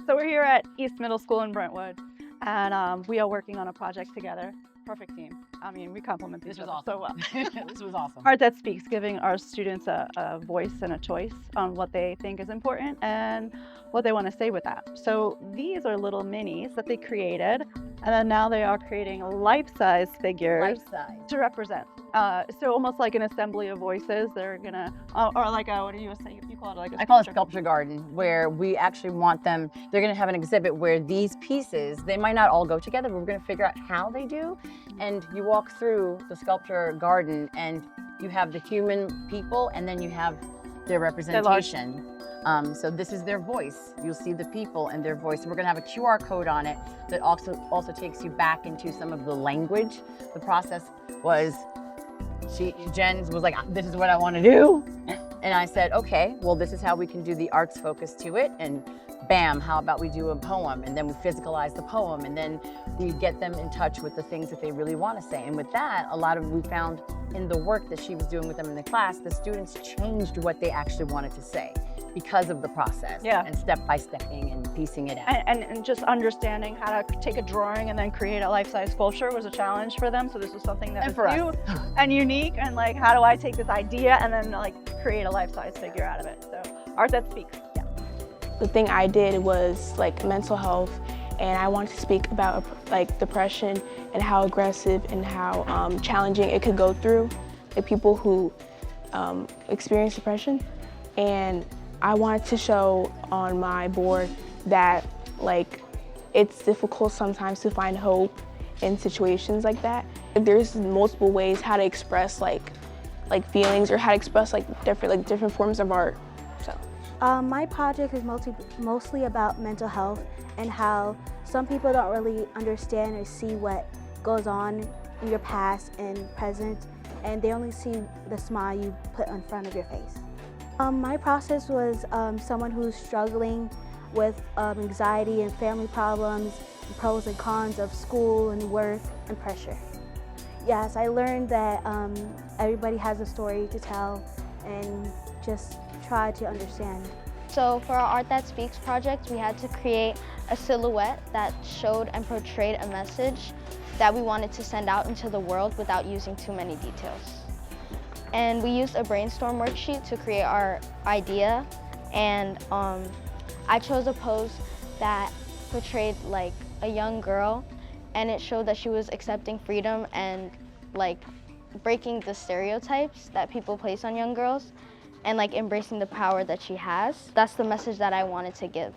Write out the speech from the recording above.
So we're here at East Middle School in Brentwood, and we are working on a project together. Perfect team. I mean, we complement each other so well. This was awesome. Art That Speaks, giving our students a voice and a choice on what they think is important and what they want to say with that. So these are little minis that they created, and then now they are creating life-size figures Life-size. to represent. So almost like an assembly of voices. They're gonna, or like a, what do you say? You call it like a I call it sculpture garden, where we actually want them, they're gonna have an exhibit where these pieces, they might not all go together, but we're gonna figure out how they do. And you walk through the sculpture garden and you have the human people and then you have their representation. So this is their voice. You'll see the people and their voice. We're gonna have a QR code on it that also takes you back into some of the language. The process was, Jen was like, this is what I want to do. And I said, okay, well, this is how we can do the arts focus to it. And bam, how about we do a poem? And then we physicalize the poem. And then we get them in touch with the things that they really want to say. And with that, we found in the work that she was doing with them in the class, the students changed what they actually wanted to say because of the process. Yeah. And step by stepping and piecing it out. And just understanding how to take a drawing and then create a life-size sculpture was a challenge for them. So this was something that was new and unique. And like, how do I take this idea and then like create a life-size figure out of it? So Art That Speaks. Yeah. The thing I did was like mental health, and I wanted to speak about like depression and how aggressive and how challenging it could go through, like people who experience depression. And I wanted to show on my board that like it's difficult sometimes to find hope in situations like that. There's multiple ways how to express like feelings, or how to express like different forms of art. So my project is mostly about mental health and how some people don't really understand or see what goes on in your past and present, and they only see the smile you put in front of your face. My process was someone who's struggling with anxiety and family problems, and pros and cons of school and work and pressure. Yes, I learned that everybody has a story to tell, and just try to understand. So for our Art That Speaks project, we had to create a silhouette that showed and portrayed a message that we wanted to send out into the world without using too many details. And we used a brainstorm worksheet to create our idea, and I chose a pose that portrayed like a young girl, and it showed that she was accepting freedom and like breaking the stereotypes that people place on young girls, and like embracing the power that she has. That's the message that I wanted to give.